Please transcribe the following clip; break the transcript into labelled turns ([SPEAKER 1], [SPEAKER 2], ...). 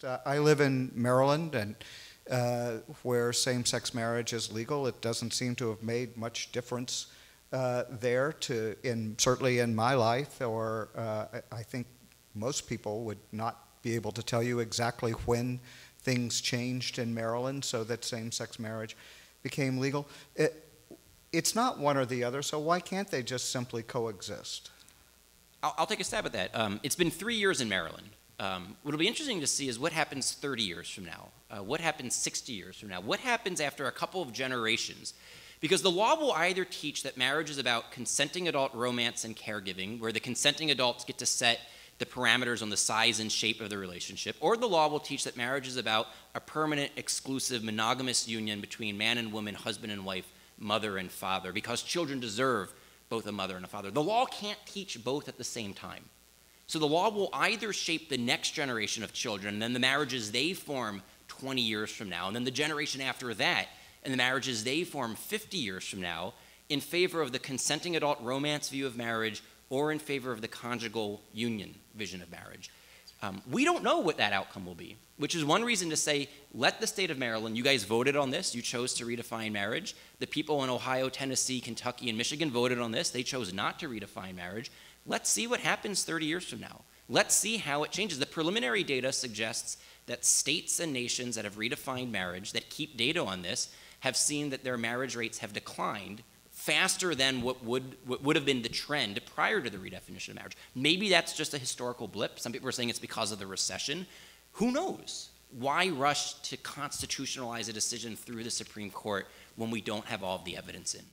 [SPEAKER 1] exist. I live in Maryland, and where same-sex marriage is legal, it doesn't seem to have made much difference there, certainly in my life, or I think most people would not be able to tell you exactly when things changed in Maryland so that same-sex marriage became legal. It's not one or the other, so why can't they just simply coexist?
[SPEAKER 2] I'll take a stab at that. It's been 3 years in Maryland. What'll be interesting to see is what happens 30 years from now. What happens 60 years from now? What happens after a couple of generations? Because the law will either teach that marriage is about consenting adult romance and caregiving, where the consenting adults get to set the parameters on the size and shape of the relationship, or the law will teach that marriage is about a permanent, exclusive, monogamous union between man and woman, husband and wife, mother and father, because children deserve both a mother and a father. The law can't teach both at the same time. So the law will either shape the next generation of children, and then the marriages they form 20 years from now, and then the generation after that, and the marriages they form 50 years from now, in favor of the consenting adult romance view of marriage or in favor of the conjugal union vision of marriage. We don't know what that outcome will be, which is one reason to say, let the state of Maryland, you guys voted on this, you chose to redefine marriage. The people in Ohio, Tennessee, Kentucky, and Michigan voted on this, they chose not to redefine marriage. Let's see what happens 30 years from now. Let's see how it changes. The preliminary data suggests that states and nations that have redefined marriage, that keep data on this, have seen that their marriage rates have declined faster than what would have been the trend prior to the redefinition of marriage. Maybe that's just a historical blip. Some people are saying it's because of the recession. Who knows? Why rush to constitutionalize a decision through the Supreme Court when we don't have all of the evidence in?